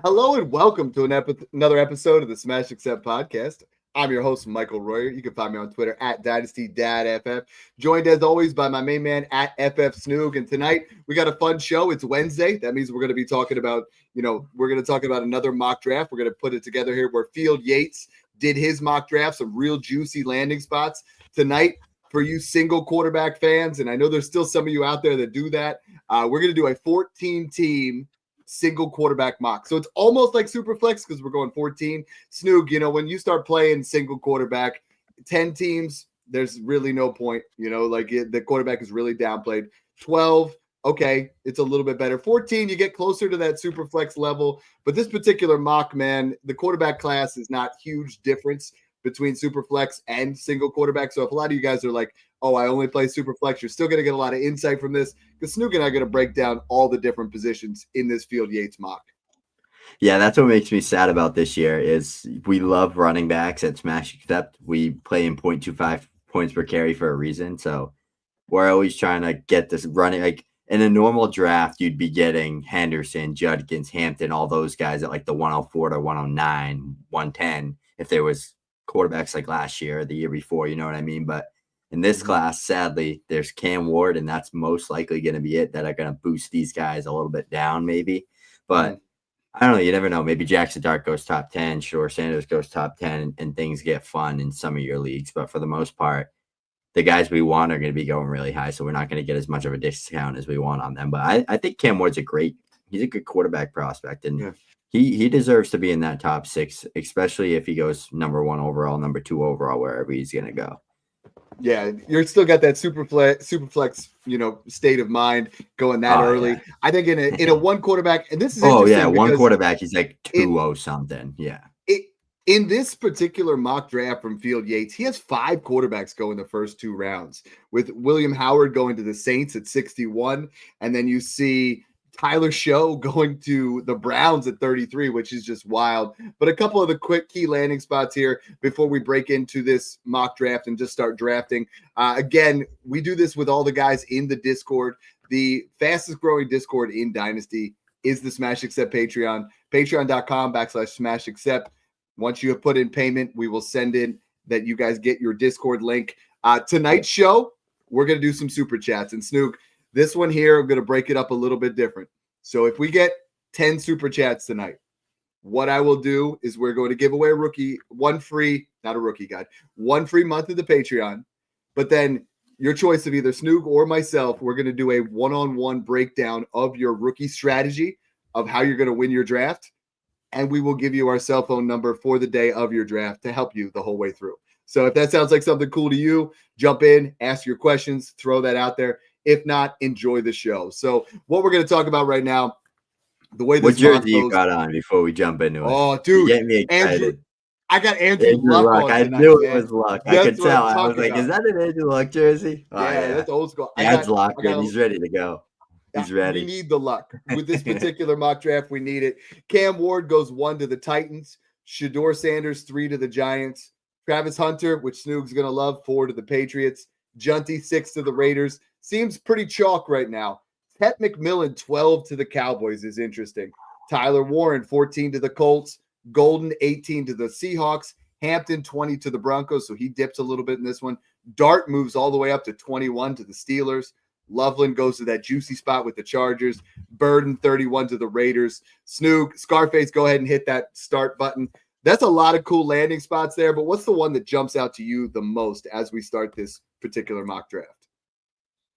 Hello and welcome to another episode of the Smash Accept podcast. I'm your host, Michael Royer. You can find me on Twitter at DynastyDadFF. Joined as always by my main man at FF Snoog. And tonight we got a fun show. It's Wednesday. That means we're going to be talking about, we're going to talk about another mock draft. We're going to put it together here where Field Yates did his mock draft, some real juicy landing spots. Tonight, for you single quarterback fans, and I know there's still some of you out there that do that, we're going to do a 14-team single quarterback mock. So it's almost like Superflex because we're going 14. Snoog, when you start playing single quarterback, 10 teams, there's really no point. The quarterback is really downplayed. 12, okay, it's a little bit better. 14, you get closer to that Superflex level. But this particular mock, man, the quarterback class is not huge difference between Superflex and single quarterback. So if a lot of you guys are like, oh, I only play Superflex, you're still going to get a lot of insight from this because Snoog and I are going to break down all the different positions in this Field Yates mock. Yeah, that's what makes me sad about this year is we love running backs at Smash Accept. We play in 0.25 points per carry for a reason. So we're always trying to get this running. Like in a normal draft, you'd be getting Henderson, Judkins, Hampton, all those guys at like the 104 to 109, 110 if there was quarterbacks like last year or the year before, you know what I mean? But in this class, sadly, there's Cam Ward, and that's most likely going to be it that are going to boost these guys a little bit down maybe. But I don't know. You never know. Maybe Jackson Dart goes top 10. Sure, Sanders goes top 10, and things get fun in some of your leagues. But for the most part, the guys we want are going to be going really high, so we're not going to get as much of a discount as we want on them. But I think Cam Ward's he's a good quarterback prospect, and he deserves to be in that top 6, especially if he goes number 1 overall, number 2 overall, wherever he's going to go. Yeah, you're still got that Superflex, state of mind going that early. Yeah. I think in a one quarterback, and this is one quarterback, he's like 2-0 something. Yeah. In this particular mock draft from Field Yates, he has 5 quarterbacks go in the first 2 rounds, with William Howard going to the Saints at 61, and then you see Tyler Show going to the Browns at 33, which is just wild. But a couple of the quick key landing spots here before we break into this mock draft and just start drafting. Again, we do this with all the guys in the Discord. The fastest growing Discord in Dynasty is the Smash Accept Patreon, patreon.com/Smash Accept. Once you have put in payment, we will send in that you guys get your Discord link. Tonight's show, we're going to do some super chats. And Snoog, this one here, I'm going to break it up a little bit different. So if we get 10 super chats tonight, what I will do is we're going to give away one free month of the Patreon. But then your choice of either Snoog or myself, we're going to do a one-on-one breakdown of your rookie strategy of how you're going to win your draft. And we will give you our cell phone number for the day of your draft to help you the whole way through. So if that sounds like something cool to you, jump in, ask your questions, throw that out there. If not, enjoy the show. So what we're going to talk about right now, the way this what jersey you got on before we jump into it? Oh, dude, you get me excited. Andrew, I got Andrew Luck on I tonight, knew it man. was Luck. I could tell. I was like, is that an Andrew Luck jersey? Yeah, that's old school. Dad's locked in. He's ready to go. He's ready. We need the luck. With this particular mock draft, we need it. Cam Ward goes 1 to the Titans. Shedeur Sanders, 3 to the Giants. Travis Hunter, which Snoog's going to love, 4 to the Patriots. Junty, 6 to the Raiders. Seems pretty chalk right now. Tet McMillan, 12 to the Cowboys is interesting. Tyler Warren, 14 to the Colts. Golden, 18 to the Seahawks. Hampton, 20 to the Broncos, so he dips a little bit in this one. Dart moves all the way up to 21 to the Steelers. Loveland goes to that juicy spot with the Chargers. Burden, 31 to the Raiders. Snoog, Scarface, go ahead and hit that start button. That's a lot of cool landing spots there, but what's the one that jumps out to you the most as we start this particular mock draft?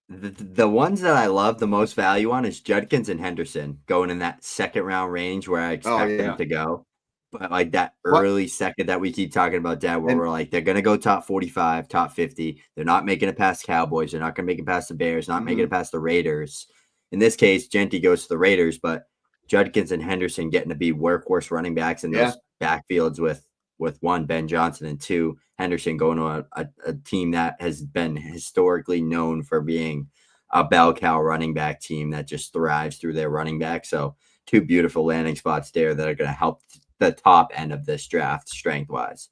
The ones that I love the most value on is Judkins and Henderson going in that second round range where I expect them to go. But like that early second that we keep talking about, Dad, where we're like, they're going to go top 45, top 50. They're not making it past Cowboys. They're not going to make it past the Bears, not making it past the Raiders. In this case, Genty goes to the Raiders, but Judkins and Henderson getting to be workhorse running backs in those backfields with 1, Ben Johnson, and 2, Henderson going to a team that has been historically known for being a bell cow running back team that just thrives through their running back. So 2 beautiful landing spots there that are going to help the top end of this draft strength-wise.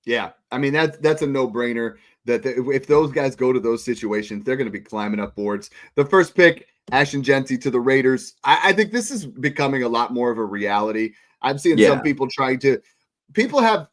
Yeah, I mean, that's a no-brainer that if those guys go to those situations, they're going to be climbing up boards. The first pick, Ashton Jeanty to the Raiders. I think this is becoming a lot more of a reality. I'm seeing some people people have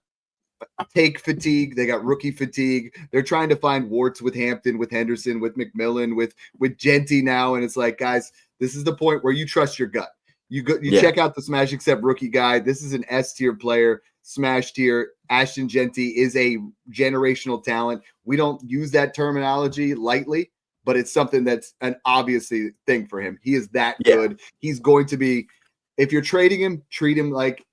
take fatigue. They got rookie fatigue. They're trying to find warts with Hampton, with Henderson, with McMillan, with Jeanty now. And it's like, guys, this is the point where you trust your gut. You check out the Smash Accept rookie guide. This is an S tier player, Smash tier. Ashton Jeanty is a generational talent. We don't use that terminology lightly, but it's something that's an obviously thing for him. He is that good. He's going to be, if you're trading him, treat him like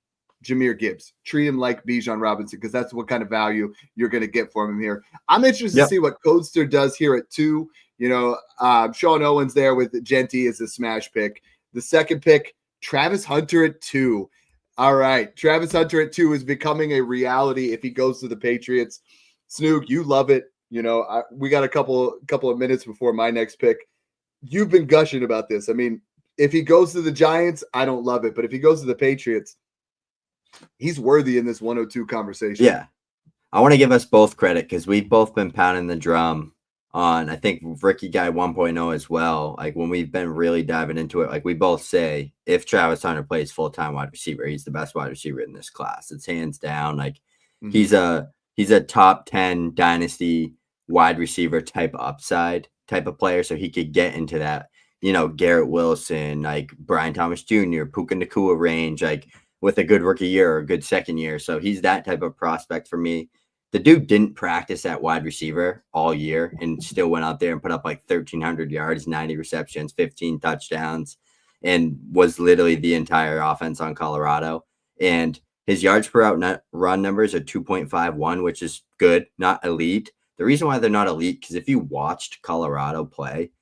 Jahmyr Gibbs. Treat him like Bijan Robinson, because that's what kind of value you're going to get from him here. I'm interested to see what Codester does here at 2. Sean Owens there with Jeanty as a smash pick. The second pick, Travis Hunter at 2. All right. Travis Hunter at 2 is becoming a reality if he goes to the Patriots. Snoog, you love it. We got a couple of minutes before my next pick. You've been gushing about this. I mean, if he goes to the Giants, I don't love it. But if he goes to the Patriots, he's worthy in this 102 conversation. Yeah. I want to give us both credit because we've both been pounding the drum on, I think, Rookie Guy 1.0 as well. Like when we've been really diving into it, like we both say, if Travis Hunter plays full-time wide receiver, he's the best wide receiver in this class. It's hands down. Like he's a top 10 dynasty wide receiver type upside type of player. So he could get into that, Garrett Wilson, like Brian Thomas Jr., Puka Nacua range, like with a good rookie year or a good second year. So he's that type of prospect for me. The dude didn't practice at wide receiver all year and still went out there and put up like 1,300 yards, 90 receptions, 15 touchdowns, and was literally the entire offense on Colorado. And his yards per out run numbers are 2.51, which is good, not elite. The reason why they're not elite, because if you watched Colorado play,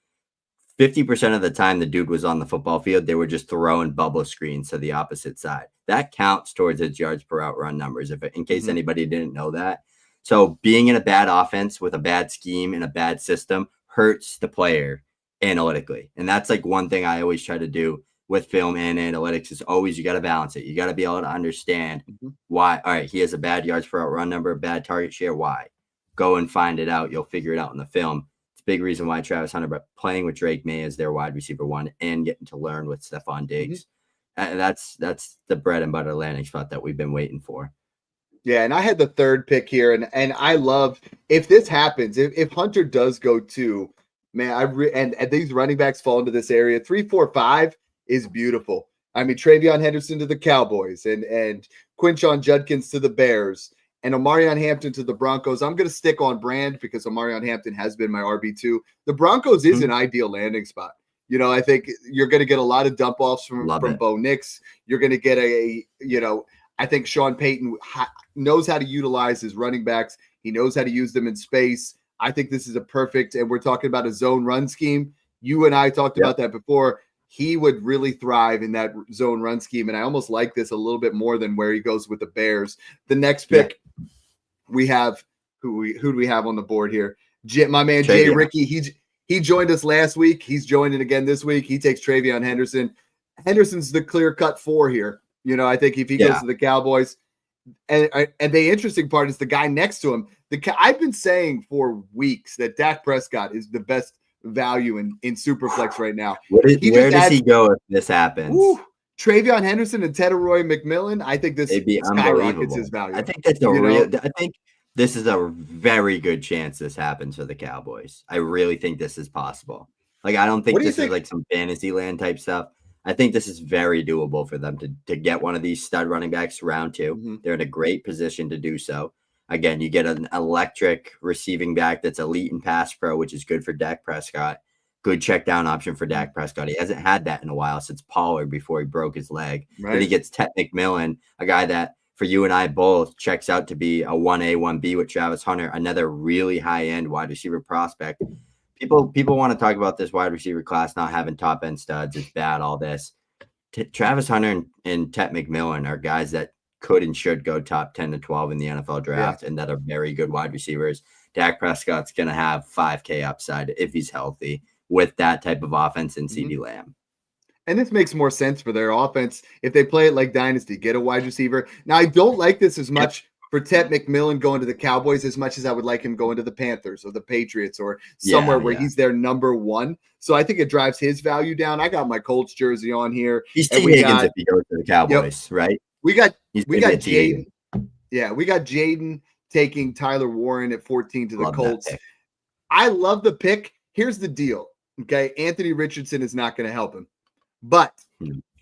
50% of the time the dude was on the football field, they were just throwing bubble screens to the opposite side. That counts towards his yards per out run numbers, in case anybody didn't know that. So being in a bad offense with a bad scheme and a bad system hurts the player analytically. And that's like one thing I always try to do with film and analytics is always you got to balance it. You got to be able to understand why. All right, he has a bad yards per out run number, bad target share. Why? Go and find it out. You'll figure it out in the film. It's a big reason why Travis Hunter, but playing with Drake May as their wide receiver 1 and getting to learn with Stephon Diggs. That's the bread and butter landing spot that we've been waiting for. Yeah, and I had the third pick here, and I love if this happens, if Hunter does go 2, man, and these running backs fall into this area, 3, 4, 5 is beautiful. I mean, Travion Henderson to the Cowboys, and Quinshon Judkins to the Bears, and Omarion Hampton to the Broncos. I'm going to stick on brand because Omarion Hampton has been my RB2. The Broncos is an ideal landing spot. I think you're going to get a lot of dump offs from Bo Nix. You're going to get I think Sean Payton knows how to utilize his running backs. He knows how to use them in space. I think this is a perfect, and we're talking about a zone run scheme. You and I talked about that before. He would really thrive in that zone run scheme, and I almost like this a little bit more than where he goes with the Bears. The next pick, we have who do we have on the board here? My man Jay Ricky. He joined us last week. He's joining again this week. He takes Travion Henderson. Henderson's the clear-cut 4 here. I think if he goes to the Cowboys, and the interesting part is the guy next to him. I've been saying for weeks that Dak Prescott is the best value in Superflex right now. Where does he go if this happens? Travion Henderson and Tedoroy McMillan. I think this skyrockets his value. I think that's I think this is a very good chance this happens for the Cowboys. I really think this is possible. Like I don't think this is like some fantasy land type stuff. I think this is very doable for them to get one of these stud running backs round 2. They're in a great position to do so. Again, you get an electric receiving back that's elite in pass pro, which is good for Dak Prescott. Good check down option for Dak Prescott. He hasn't had that in a while since Pollard before he broke his leg. Right. Then he gets Ted McMillan, a guy that for you and I both checks out to be a 1A, 1B with Travis Hunter, another really high-end wide receiver prospect. People want to talk about this wide receiver class not having top end studs. It's bad, all this. Travis Hunter and Ted McMillan are guys that could and should go top 10 to 12 in the NFL draft and that are very good wide receivers. Dak Prescott's going to have 5K upside if he's healthy with that type of offense and CeeDee Lamb. And this makes more sense for their offense. If they play it like Dynasty, get a wide receiver. Now, I don't like this as much for Ted McMillan going to the Cowboys as much as I would like him going to the Panthers or the Patriots or Yeah, somewhere where yeah. he's their number one. So I think it drives his value down. I got my Colts jersey on here. He's And T. Higgins if he goes to the Cowboys, right? we got He's we gonna got be a T. Higgins. Jaden. Yeah, we got Jaden taking Tyler Warren at 14 to the Love that Colts. pick. I love the pick. Here's the deal. Okay. Anthony Richardson is not going to help him. But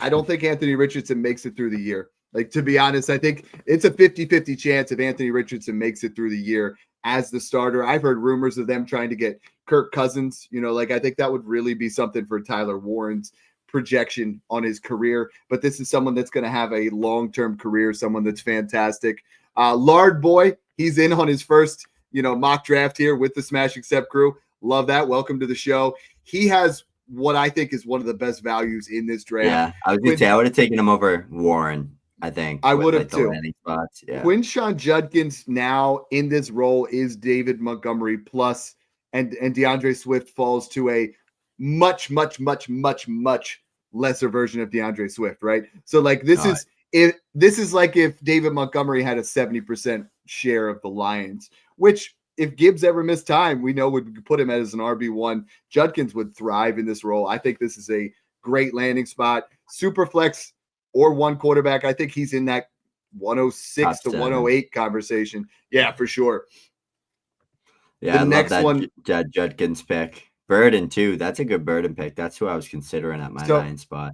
I don't think Anthony Richardson makes it through the year. Like, to be honest, I think it's a 50-50 chance if Anthony Richardson makes it through the year as the starter. I've heard rumors of them trying to get Kirk Cousins. Like, I think that would really be something for Tyler Warren's projection on his career. But this is someone that's going to have a long-term career, someone that's fantastic. Lard Boy, he's in on his first, mock draft here with the Smash Accept crew. Love that. Welcome to the show. He has what I think is one of the best values in this draft. Yeah, I was gonna say I would have taken him over Warren. I think I would have too. Spots. Yeah. Quinshon Judkins now in this role is David Montgomery plus, and DeAndre Swift falls to a much, much, much, much, much lesser version of DeAndre Swift, right? So like this is like if David Montgomery had a 70% share of the Lions, which if Gibbs ever missed time, we know would put him as an RB1. Judkins would thrive in this role. I think this is a great landing spot. Super flex or one quarterback. I think he's in that 106 to 108 conversation. Yeah, for sure. Yeah, the next one, Judkins pick. Burden too. That's a good Burden pick. That's who I was considering at my 9 spot.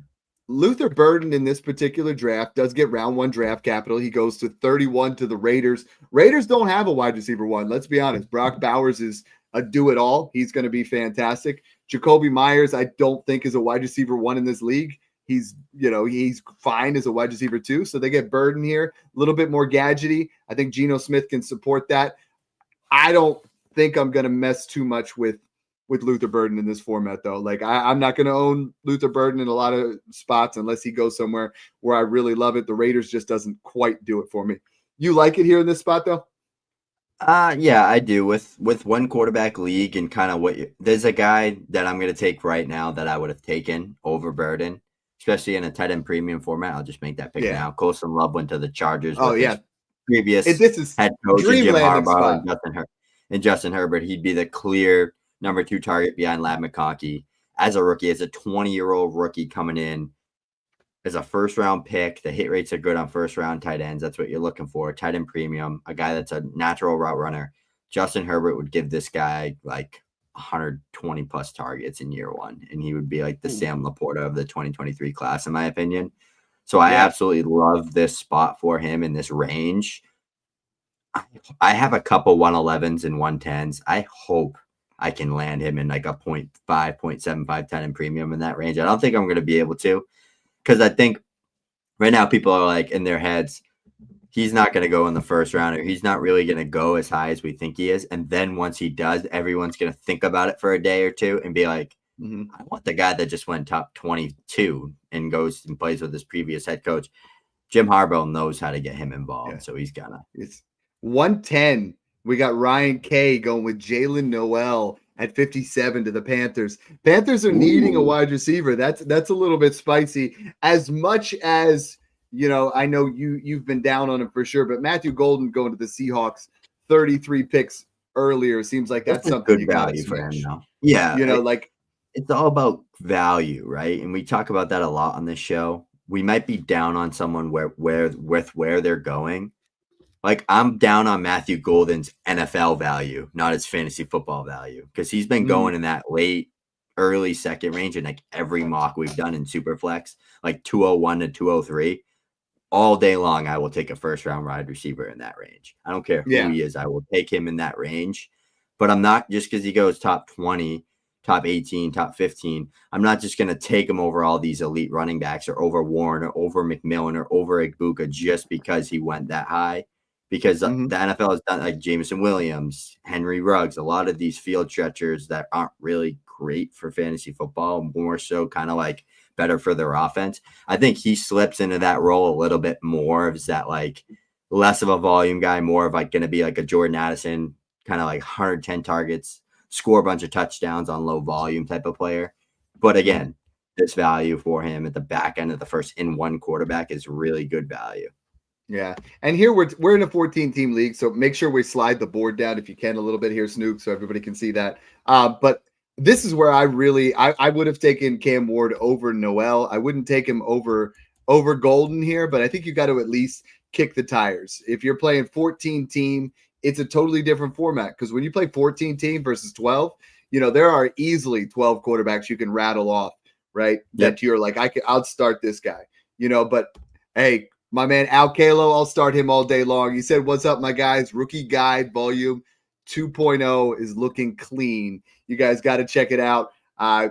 Luther Burden in this particular draft does get round 1 draft capital. He goes to 31 to the Raiders. Raiders don't have a wide receiver 1. Let's be honest. Brock Bowers is a do-it-all. He's going to be fantastic. Jacoby Myers, I don't think is a wide receiver 1 in this league. He's fine as a wide receiver 2. So they get Burden here, a little bit more gadgety. I think Geno Smith can support that. I don't think I'm going to mess too much with Luther Burden in this format, though. Like, I'm not going to own Luther Burden in a lot of spots unless he goes somewhere where I really love it. The Raiders just doesn't quite do it for me. You like it here in this spot, though? Yeah, I do. With one quarterback league and kind of there's a guy that I'm going to take right now that I would have taken over Burden, especially in a tight end premium format. I'll just make that pick now. Colson Love went to the Chargers. Oh, yeah. Previous this is head coach Jim Harbaugh and Justin Herbert. He'd be the clear number 2 target behind Ladd McConkey as a rookie, as a 20-year-old rookie coming in as a first-round pick. The hit rates are good on first-round tight ends. That's what you're looking for. Tight end premium, a guy that's a natural route runner. Justin Herbert would give this guy like 120-plus targets in year 1, and he would be like the Sam Laporta of the 2023 class, in my opinion. So I absolutely love this spot for him in this range. I have a couple 111s and 110s. I hope I can land him in like a 0.5, 0.75 10 in premium in that range. I don't think I'm going to be able to, because I think right now people are like in their heads, he's not going to go in the first round, or he's not really going to go as high as we think he is. And then once he does, everyone's going to think about it for a day or two and be like, I want the guy that just went top 22 and goes and plays with his previous head coach. Jim Harbaugh knows how to get him involved. So he's going to. It's 110. We got Ryan Kay going with Jalen Noel at 57 to the Panthers. Panthers are needing a wide receiver. That's a little bit spicy. As much as, I know you've been down on him for sure, but Matthew Golden going to the Seahawks, 33 picks earlier, seems like that's something good value for him now. Yeah. It's all about value, right? And we talk about that a lot on this show. We might be down on someone where they're going. Like, I'm down on Matthew Golden's NFL value, not his fantasy football value, because he's been going in that early second range in like every mock we've done in Superflex, like 201 to 203. All day long, I will take a first-round wide receiver in that range. I don't care who he is. I will take him in that range. But I'm not, just because he goes top 20, top 18, top 15, I'm not just going to take him over all these elite running backs or over Warren or over McMillan or over Igbuka just because he went that high. Because the NFL has done like Jameson Williams, Henry Ruggs, a lot of these field stretchers that aren't really great for fantasy football, more so kind of like better for their offense. I think he slips into that role a little bit more, is that like less of a volume guy, more of like going to be like a Jordan Addison, kind of like 110 targets, score a bunch of touchdowns on low volume type of player. But again, this value for him at the back end of the first in one quarterback is really good value. Yeah. And here we're in a 14 team league, so make sure we slide the board down if you can a little bit here, Snoop, so everybody can see that. But this is where I would have taken Cam Ward over Noel. I wouldn't take him over Golden here, but I think you got to at least kick the tires. If you're playing 14 team, it's a totally different format because when you play 14 team versus 12, there are easily 12 quarterbacks you can rattle off, right? Yep. That you're like, I'll start this guy, but hey, my man Al Kalo, I'll start him all day long. He said, "What's up, my guys? Rookie Guide Volume 2.0 is looking clean. You guys got to check it out."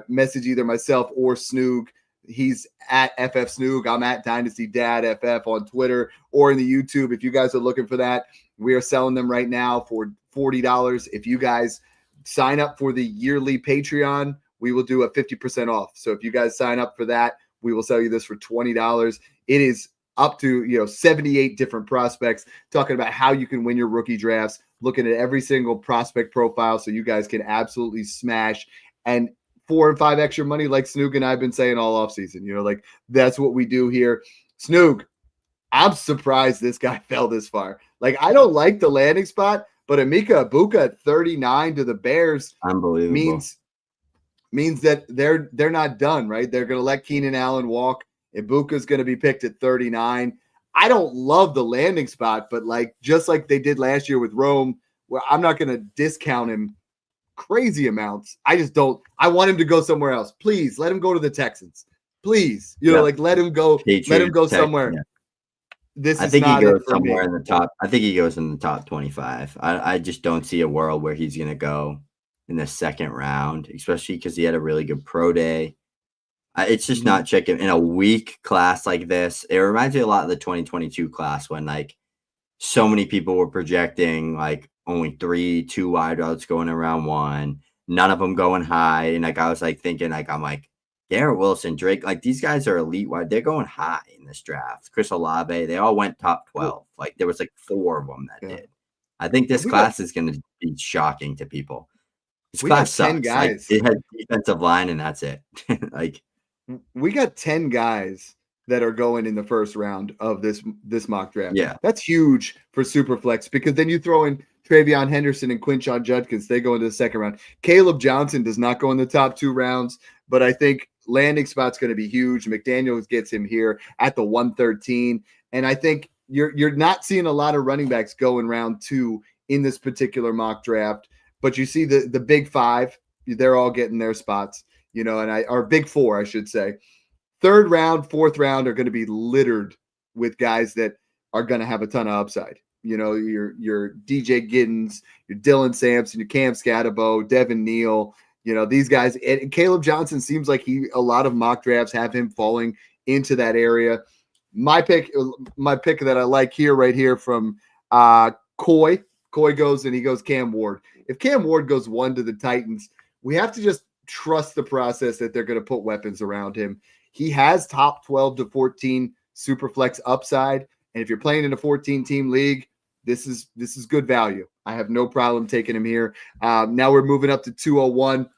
Message either myself or Snoog. He's at FF Snoog. I'm at Dynasty Dad FF on Twitter or in the YouTube. If you guys are looking for that, we are selling them right now for $40. If you guys sign up for the yearly Patreon, we will do a 50% off. So if you guys sign up for that, we will sell you this for $20. It is up to 78 different prospects, talking about how you can win your rookie drafts, looking at every single prospect profile so you guys can absolutely smash and 4 and 5 extra money, like Snoog and I've been saying all offseason. Like that's what we do here. Snoog, I'm surprised this guy fell this far. Like, I don't like the landing spot, but Emeka Egbuka at 39 to the Bears Unbelievable. means that they're not done, right? They're going to let Keenan Allen walk. Ibuka is going to be picked at 39. I don't love the landing spot, but just like they did last year with Rome, where I'm not going to discount him crazy amounts. I just don't. I want him to go somewhere else. Please let him go to the Texans. Please, let him go. Patriots, let him go somewhere. Yeah. This I is think not he goes it for somewhere me. in the top. I think he goes in the top 25. I just don't see a world where he's going to go in the second round, especially because he had a really good pro day. It's just not checking in a weak class like this. It reminds me a lot of the 2022 class when so many people were projecting only 2 wide routes going around 1, none of them going high. And I was thinking Garrett Wilson, Drake, these guys are elite wide. They're going high in this draft. Chris Olave, they all went top 12. There was 4 of them that did. I think this class is going to be shocking to people. This class sucks. 10 guys. It has defensive line and that's it. We got 10 guys that are going in the first round of this mock draft. Yeah. That's huge for Superflex because then you throw in Travion Henderson and Quinshon Judkins. They go into the second round. Caleb Johnson does not go in the top 2 rounds, but I think landing spot's going to be huge. McDaniels gets him here at the 113. And I think you're not seeing a lot of running backs go in round 2 in this particular mock draft, but you see the big 5, they're all getting their spots. Or big 4, I should say. 3rd round, 4th round are going to be littered with guys that are going to have a ton of upside. Your DJ Giddens, your Dylan Sampson, your Cam Scatterbo, Devin Neal, these guys. And Caleb Johnson seems like a lot of mock drafts have him falling into that area. My pick that I like right here from Coy. Coy goes and he goes Cam Ward. If Cam Ward goes 1 to the Titans, we have to just trust the process that they're going to put weapons around him. He has top 12 to 14 Superflex upside. And if you're playing in a 14-team league, this is good value. I have no problem taking him here. Now we're moving up to 201.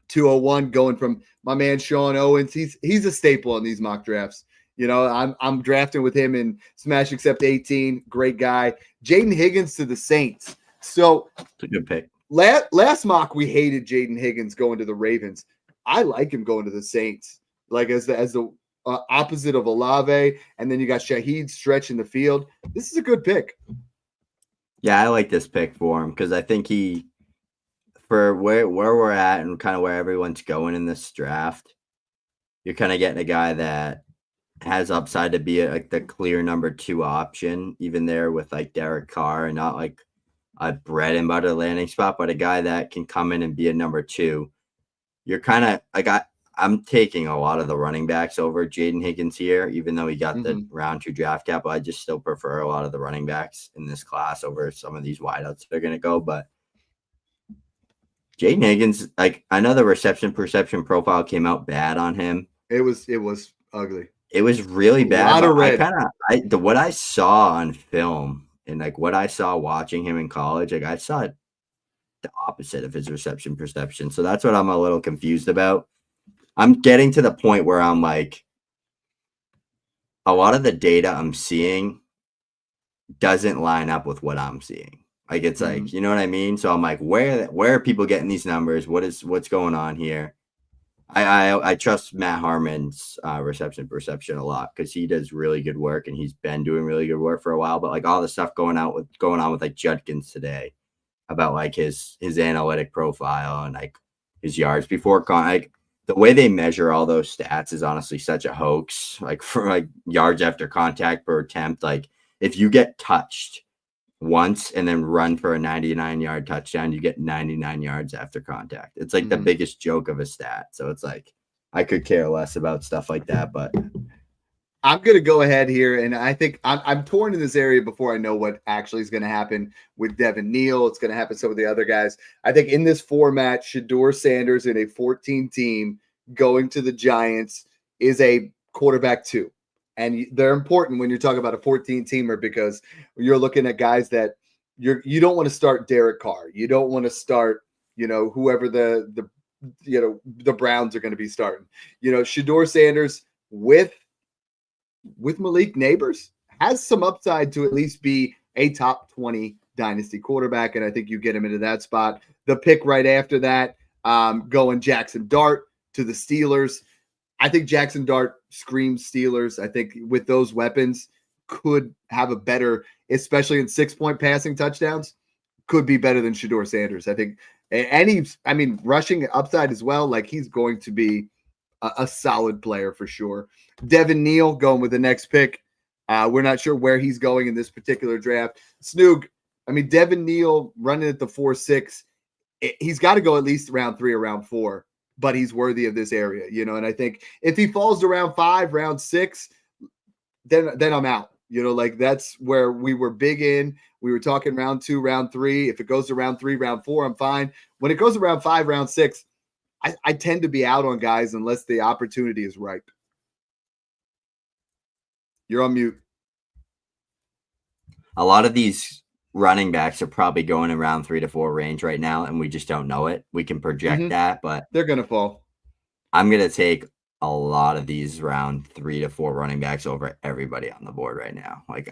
201 going from my man Sean Owens. He's a staple in these mock drafts. I'm drafting with him in Smash Accept 18. Great guy. Jaden Higgins to the Saints. So it's a good pick. Last mock, we hated Jaden Higgins going to the Ravens. I like him going to the Saints, as the opposite of Olave, and then you got Shaheed stretching the field. This is a good pick. Yeah, I like this pick for him because I think for where we're at and kind of where everyone's going in this draft, you're kind of getting a guy that has upside to be the clear number 2 option, even there with Derek Carr and not a bread and butter landing spot, but a guy that can come in and be a number 2. You're kind of I'm taking a lot of the running backs over Jaden Higgins here, even though he got the round 2 draft cap. I just still prefer a lot of the running backs in this class over some of these wideouts they're going to go. But Jaden Higgins, I know the reception perception profile came out bad on him. It was ugly. It was really bad. A lot of red. What I saw on film and what I saw watching him in college, I saw the opposite of his reception perception. So that's what I'm a little confused about. I'm getting to the point where I'm a lot of the data I'm seeing doesn't line up with what I'm seeing. Like it's Mhm. like, you know what I mean? So I'm like, where are people getting these numbers? What's going on here? I trust Matt Harmon's reception perception a lot because he does really good work and he's been doing really good work for a while. But like all the stuff going on with like Judkins today about like his analytic profile and like his yards before like the way they measure all those stats is honestly such a hoax. Like for like yards after contact per attempt, like if you get touched once and then run for a 99-yard touchdown, you get 99 yards after contact. It's like the biggest joke of a stat. So it's like I could care less about stuff like that, but I'm going to go ahead here, and I think I'm torn in this area before I know what actually is going to happen with Devin Neal. It's going to happen some of the other guys. I think in this format, Shedeur Sanders in a 14 team going to the Giants is a quarterback 2. And they're important when you're talking about a 14 teamer because you're looking at guys that you don't want to start Derek Carr. You don't want to start, whoever the Browns are going to be starting. Shedeur Sanders with Malik Neighbors has some upside to at least be a top 20 dynasty quarterback. And I think you get him into that spot. The pick right after that, going Jackson Dart to the Steelers. I think Jackson Dart screams Steelers. I think with those weapons could have a better, especially in 6-point passing touchdowns, could be better than Shedeur Sanders. I think, and rushing upside as well. Like he's going to be a solid player for sure. Devin Neal going with the next pick. We're not sure where he's going in this particular draft. Snoog, Devin Neal running at the 4.6. He's got to go at least round 3 or round 4, but he's worthy of this area, And I think if he falls to round 5, round 6, then I'm out. Like that's where we were big in. We were talking round 2, round 3. If it goes to round 3, round 4, I'm fine. When it goes to round 5, round 6, I tend to be out on guys unless the opportunity is ripe. You're on mute. A lot of these running backs are probably going in round 3 to 4 range right now, and we just don't know it. We can project that, but they're going to fall. I'm going to take a lot of these round 3 to 4 running backs over everybody on the board right now. Like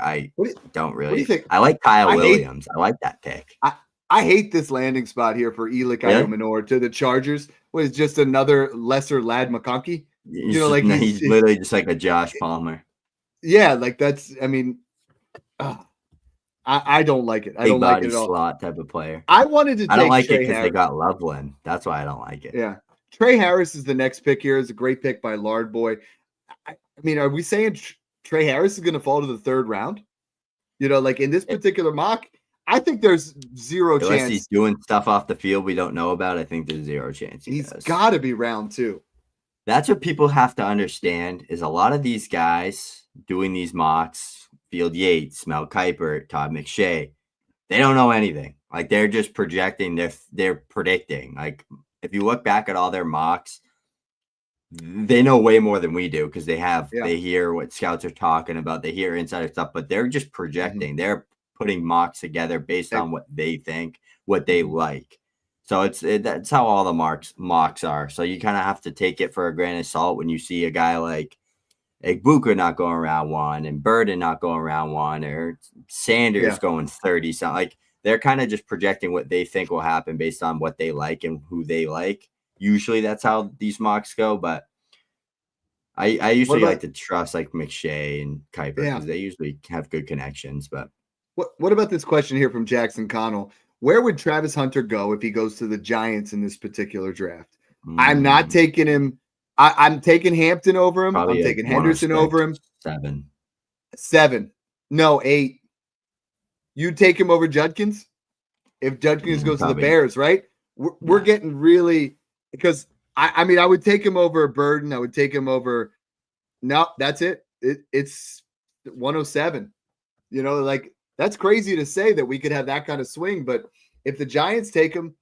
don't really. What do you think? I like Kyle Williams. I like that pick. I hate this landing spot here for Elik Ayumanor to the Chargers. Was just another lesser Lad McConkey. He's literally just like a Josh Palmer. Yeah, like that's. I don't like it. I don't like it at all. Slot type of player. I wanted to. I don't like it because they got Loveland. That's why I don't like it. Yeah, Trey Harris is the next pick here. It's a great pick by Lard Boy. Are we saying Trey Harris is going to fall to the 3rd round? Like in this particular mock. I think there's zero chance. Unless he's doing stuff off the field we don't know about, I think there's zero chance. He's got to be round 2. That's what people have to understand is a lot of these guys doing these mocks, Field Yates, Mel Kiper, Todd McShay, they don't know anything. Like they're just projecting, they're predicting. Like if you look back at all their mocks, they know way more than we do because they hear what scouts are talking about, they hear insider stuff, but they're just projecting. They're putting mocks together based on what they think, what they like. So that's how all the mocks are. So you kind of have to take it for a grain of salt when you see a guy like Egbuka not going round 1 and Burden not going round 1 or Sanders going 30 something. Like they're kind of just projecting what they think will happen based on what they like and who they like. Usually that's how these mocks go, but I usually like to trust like McShay and Kiper because they usually have good connections. But what about this question here from Jackson Connell? Where would Travis Hunter go if he goes to the Giants in this particular draft? I'm not taking him. I'm taking Hampton over him. I'm taking Henderson over him. 7. No, 8. You take him over Judkins? If Judkins goes to the Bears, right? We're getting really – because, I would take him over Burden. I would take him over – no, that's it. It's 107. That's crazy to say that we could have that kind of swing, but if the Giants take him,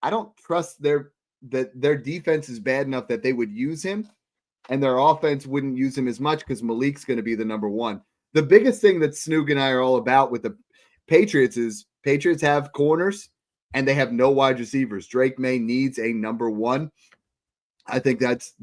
I don't trust their defense is bad enough that they would use him, and their offense wouldn't use him as much because Malik's going to be the number 1. The biggest thing that Snoog and I are all about with the Patriots is Patriots have corners and they have no wide receivers. Drake May needs a number 1. I think that's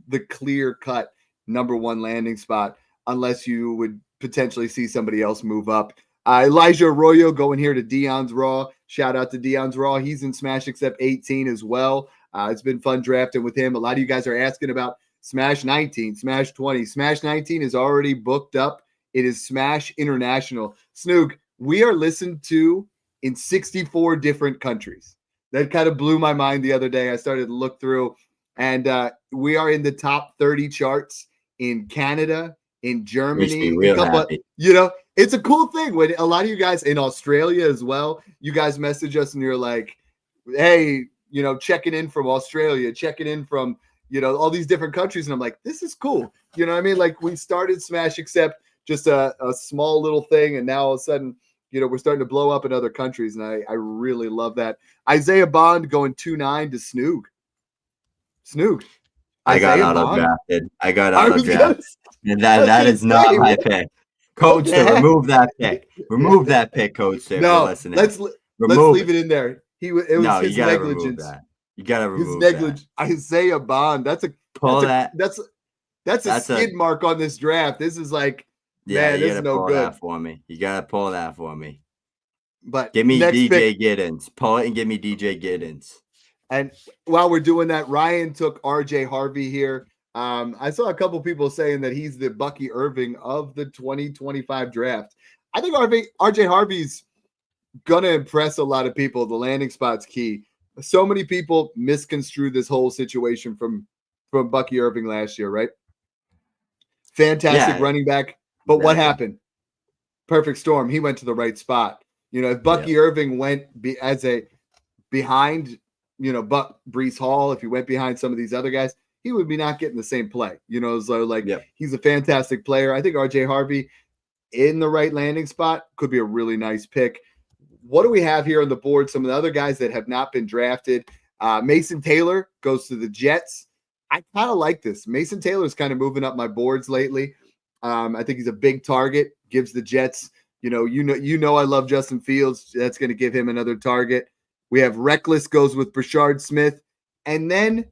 the clear-cut number 1 landing spot, unless you would potentially see somebody else move up. Elijah Arroyo going here to Dion's Raw. Shout out to Dion's Raw. He's in Smash Accept 18 as well. It's been fun drafting with him. A lot of you guys are asking about Smash 19, Smash 20. Smash 19 is already booked up. It is Smash International. Snoog, we are listened to in 64 different countries. That kind of blew my mind the other day. I started to look through, and we are in the top 30 charts in Canada, in Germany, Makes me real happy. It's a cool thing when a lot of you guys in Australia as well, you guys message us and you're like, hey, checking in from Australia, checking in from, all these different countries. And I'm like, this is cool. You know what I mean? Like we started Smash Accept just a small little thing. And now all of a sudden, we're starting to blow up in other countries. And I really love that. Isaiah Bond going 2-9 to Snoog. I got auto-drafted. And that is not my pick. Coach, remove that pick. Remove that pick, Coach. No, let's leave it in there. It was his negligence. You gotta remove his negligence. Isaiah Bond. That's a skid mark on this draft. This is like, man, this is no good. That for me. You gotta pull that for me. But give me DJ Giddens. Pull it and give me DJ Giddens. And while we're doing that, Ryan took RJ Harvey here. I saw a couple people saying that he's the Bucky Irving of the 2025 draft. I think RJ Harvey's gonna impress a lot of people. The landing spot's key. So many people misconstrue this whole situation from Bucky Irving last year, right? Fantastic running back, but what happened? Perfect storm. He went to the right spot. If Bucky Irving went behind, Breece Hall, if he went behind some of these other guys, he would be not getting the same play. He's a fantastic player. I think RJ Harvey in the right landing spot could be a really nice pick. What do we have here on the board? Some of the other guys that have not been drafted. Mason Taylor goes to the Jets. I kind of like this. Mason Taylor's kind of moving up my boards lately. I think he's a big target. Gives the Jets, I love Justin Fields. That's going to give him another target. We have Reckless goes with Brashard Smith, and then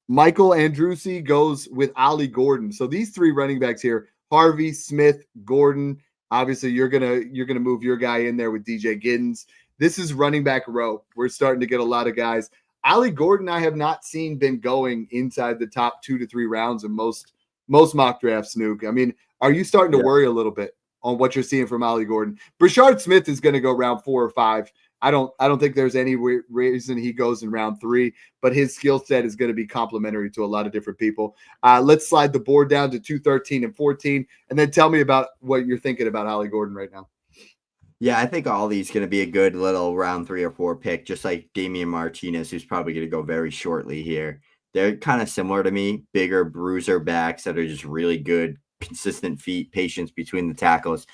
Michael Andrewsy goes with Ollie Gordon. So these three running backs here: Harvey, Smith, Gordon. Obviously, you're gonna move your guy in there with DJ Giddens. This is running back row. We're starting to get a lot of guys. Ollie Gordon, I have not seen been going inside the top 2 to 3 rounds in most mock drafts, Snook. I mean, are you starting to worry a little bit on what you're seeing from Ollie Gordon? Brashard Smith is going to go round 4 or 5. I don't think there's any reason he goes in round 3, but his skill set is going to be complementary to a lot of different people. Let's slide the board down to 213 and 14, and then tell me about what you're thinking about Ollie Gordon right now. Yeah, I think Ollie's going to be a good little round 3 or 4 pick, just like Damian Martinez, who's probably going to go very shortly here. They're kind of similar to me, bigger bruiser backs that are just really good, consistent feet, patience between the tackles.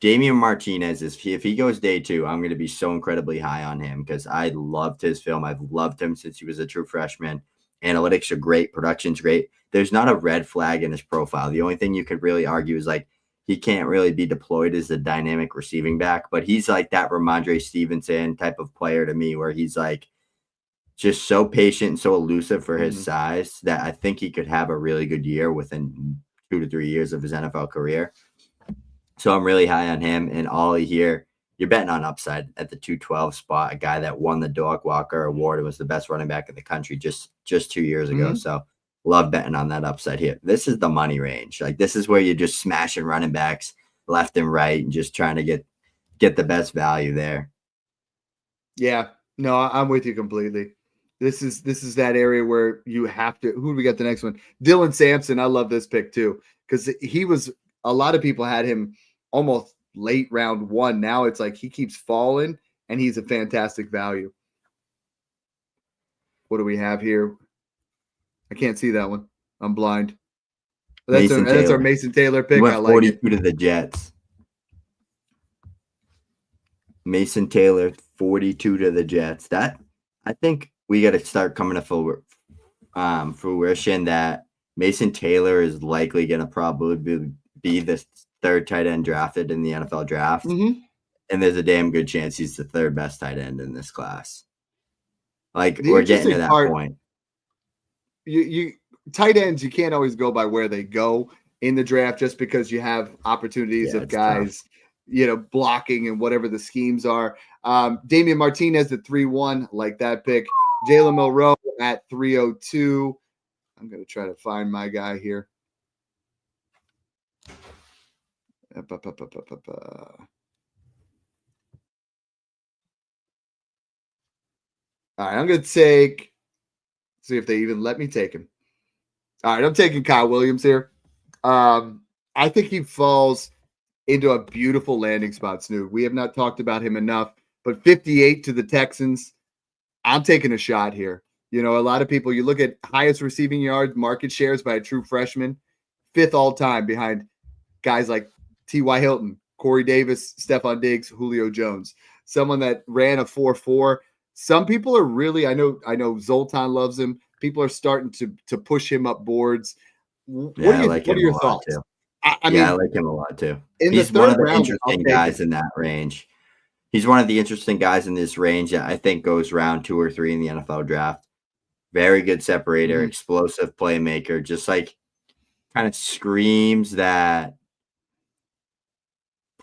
Damian Martinez, if he goes day 2, I'm going to be so incredibly high on him because I loved his film. I've loved him since he was a true freshman. Analytics are great. Production's great. There's not a red flag in his profile. The only thing you could really argue is like he can't really be deployed as a dynamic receiving back, but he's like that Ramondre Stevenson type of player to me where he's like just so patient and so elusive for his size that I think he could have a really good year within 2 to 3 years of his NFL career. So I'm really high on him. And Ollie here, you're betting on upside at the 212 spot, a guy that won the Doak Walker Award and was the best running back in the country just 2 years ago. So love betting on that upside here. This is the money range. Like this is where you're just smashing running backs left and right and just trying to get the best value there. Yeah, no, I'm with you completely. This is that area where you have to. Who do we got the next one? Dylan Sampson. I love this pick too because he was. A lot of people had him almost late round 1. Now it's like he keeps falling, and he's a fantastic value. What do we have here? I can't see that one. I'm blind. That's our Mason Taylor pick. I like 42 to the Jets. Mason Taylor, 42 to the Jets. That I think we got to start coming to fruition that Mason Taylor is likely going to probably be the 3rd tight end drafted in the NFL draft. And there's a damn good chance he's the 3rd best tight end in this class. Like we're getting to that point. You tight ends, you can't always go by where they go in the draft just because you have opportunities of guys blocking and whatever the schemes are. Damian Martinez at 3-1, like that pick. Jalen Milroe at 302. I'm going to try to find my guy here. All right, I'm going to see if they even let me take him. All right, I'm taking Kyle Williams here. I think he falls into a beautiful landing spot, Snoop. We have not talked about him enough, but 58 to the Texans. I'm taking a shot here. A lot of people, you look at highest receiving yards, market shares by a true freshman, 5th all time behind guys like T.Y. Hilton, Corey Davis, Stephon Diggs, Julio Jones. Someone that ran a 4.4. Some people are really, I know Zoltan loves him. People are starting to push him up boards. What are your thoughts? I mean, I like him a lot too. He's one of the interesting guys in that range. He's one of the interesting guys in this range that I think goes round 2 or 3 in the NFL draft. Very good separator, explosive playmaker, just like kind of screams that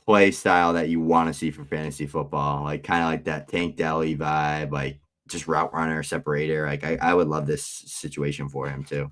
play style that you want to see for fantasy football. Like kind of like that Tank Deli vibe, like just route runner, separator. Like I would love this situation for him too.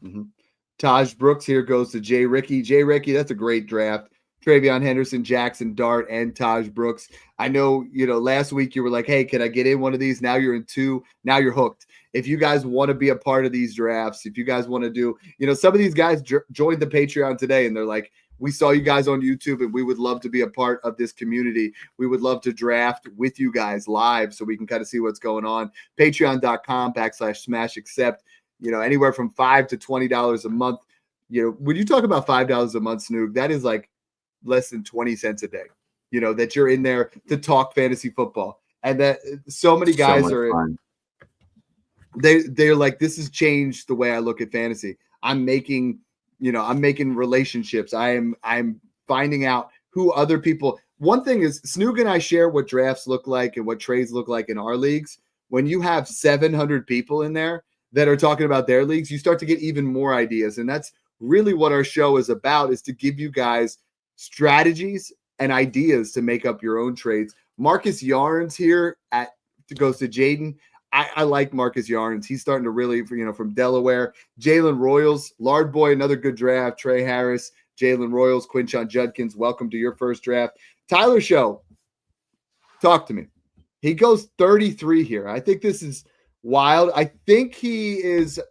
Taj Brooks here goes to Jay Ricky. Jay Ricky, that's a great draft. Travion Henderson, Jackson Dart, and Taj Brooks. I know, last week you were like, hey, can I get in one of these? Now you're in 2. Now you're hooked. If you guys want to be a part of these drafts, if you guys want to do, some of these guys joined the Patreon today and they're like, we saw you guys on YouTube and we would love to be a part of this community. We would love to draft with you guys live so we can kind of see what's going on. Patreon.com/SmashAccept. Anywhere from $5 to $20 a month. When you talk about $5 a month, Snoog, that is like less than 20 cents a day. That you're in there to talk fantasy football, and that so many guys they're like, this has changed the way I look at fantasy. I'm making relationships. I'm finding out who other people. One thing is, Snoog and I share what drafts look like and what trades look like in our leagues. When you have 700 people in there that are talking about their leagues, you start to get even more ideas. And that's really what our show is about, is to give you guys strategies and ideas to make up your own trades. Marcus Yarns here goes to Jaden. I like Marcus Yarns. He's starting to really, from Delaware. Jalen Royals, Lard Boy, another good draft. Trey Harris, Jalen Royals, Quinshon Judkins, welcome to your first draft. Tyler Show, talk to me. He goes 33 here. I think this is wild. I think he is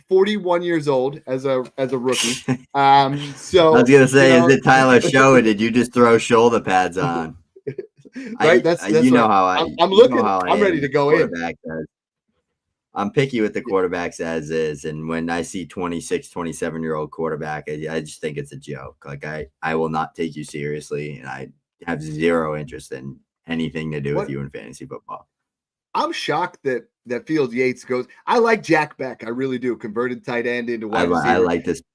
41 years old as a rookie. So I was gonna say, is it Tyler Show, or did you just throw shoulder pads on? Right, that's how I'm looking. I'm ready to go in. I'm picky with the quarterbacks as is, and when I see 26, 27-year-old quarterback, I just think it's a joke. Like I will not take you seriously, and I have zero interest in anything to do with you in fantasy football. I'm shocked that Fields Yates goes. I like Jack Beck. I really do. Converted tight end into wide receiver.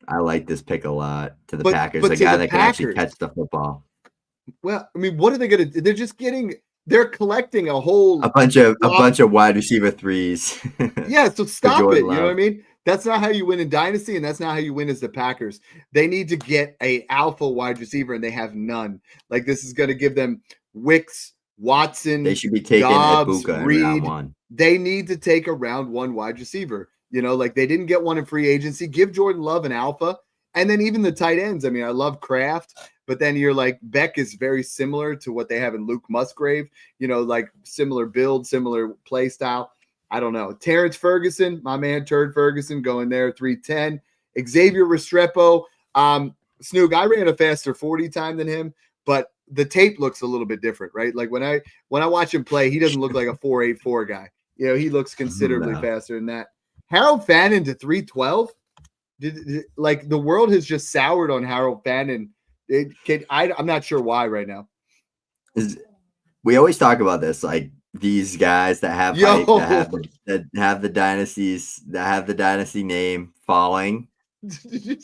I like this pick a lot to the Packers. The guy that can actually catch the football. Well, I mean, what are they going to do? They're collecting a bunch of wide receiver threes. Yeah, so stop it. You know what I mean? That's not how you win in Dynasty, and that's not how you win as the Packers. They need to get a alpha wide receiver, and they have none. Like, this is going to give them Wicks, Watson. They should be taking Ibuka in round 1. They need to take a round 1 wide receiver. Like they didn't get one in free agency. Give Jordan Love an alpha. And then even the tight ends. I mean, I love Kraft, but then you're like, Beck is very similar to what they have in Luke Musgrave, like similar build, similar play style. I don't know. Terrence Ferguson, my man, Turd Ferguson, going there, 310. Xavier Restrepo. Snoog, I ran a faster 40 time than him, but the tape looks a little bit different, right? Like when I watch him play, he doesn't look like a 4.84 guy. He looks considerably faster than that. Harold Fannin to 312. Like the world has just soured on Harold Fannin. I'm not sure why right now. We always talk about this, like these guys that have hype, that have the dynasties, that have the dynasty name falling.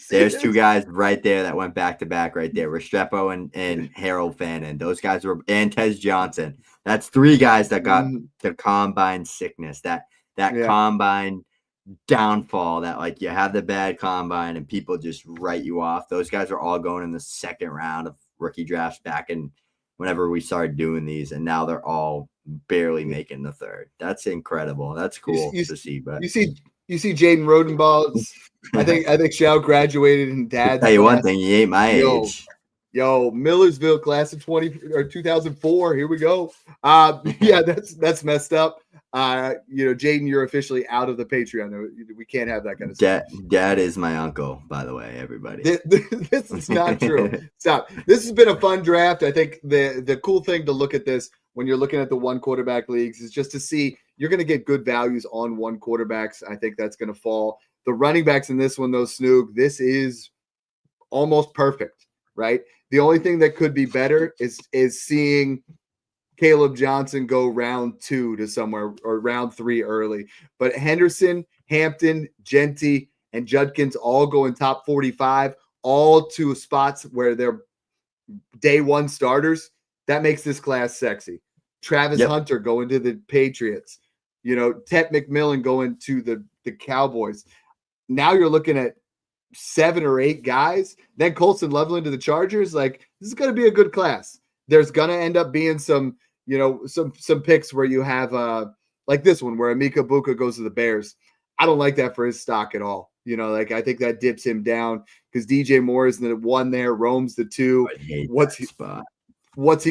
There's two guys right there that went back to back right there. Restrepo and Harold Fannin. Those guys were, and Tez Johnson. That's 3 guys that got the combine sickness, that combine downfall, that like you have the bad combine and people just write you off. Those guys are all going in the second round of rookie drafts back in whenever we started doing these, and now they're all barely making the third. That's incredible. That's cool to see. But you see Jaden Rodenball. I think Shao graduated in dad's tell you class. one thing, he ain't my age. Yo, Millersville class of 2004. Here we go. Yeah, that's messed up. Jaden, you're officially out of the Patreon. We can't have that kind of stuff. Dad is my uncle, by the way, everybody. This is not true. Stop. This has been a fun draft. I think the cool thing to look at this when you're looking at the one quarterback leagues is just to see you're going to get good values on one quarterbacks. I think that's going to fall. The running backs in this one, though, Snoog, this is almost perfect, right? The only thing that could be better is seeing Caleb Johnson go round 2 to somewhere or round 3 early. But Henderson, Hampton, Genty, and Judkins all go in top 45, all to spots where they're day one starters. That makes this class sexy. Travis Hunter going to the Patriots. Tet McMillan going to the Cowboys. Now you're looking at 7 or 8 guys, then Colson Loveland to the Chargers. Like, this is going to be a good class. There's going to end up being some picks where you have like this one where Emeka Buka goes to the Bears. I don't like that for his stock at all. I think that dips him down because DJ Moore is the 1 there, Rome's the 2. What's he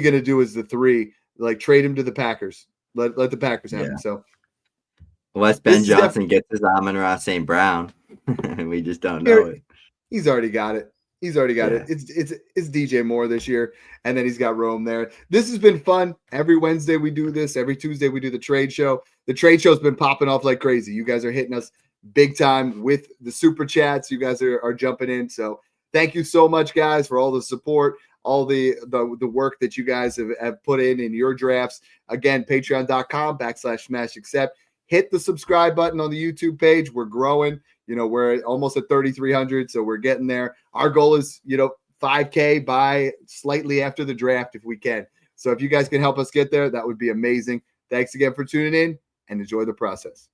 going to do as the 3? Like, trade him to the Packers. Let the Packers have him. So unless Ben Johnson gets his Amon-Ra St. Brown. We just don't know it. He's already got it. It's DJ Moore this year, and then he's got Rome there. This has been fun. Every Wednesday we do this. Every Tuesday we do the trade show. The trade show's been popping off like crazy. You guys are hitting us big time with the super chats. You guys are jumping in. So thank you so much, guys, for all the support, all the work that you guys have put in your drafts. Again, patreon.com/SmashAccept. Hit the subscribe button on the YouTube page. We're growing. We're almost at 3,300, so we're getting there. Our goal is, 5K by slightly after the draft if we can. So if you guys can help us get there, that would be amazing. Thanks again for tuning in and enjoy the process.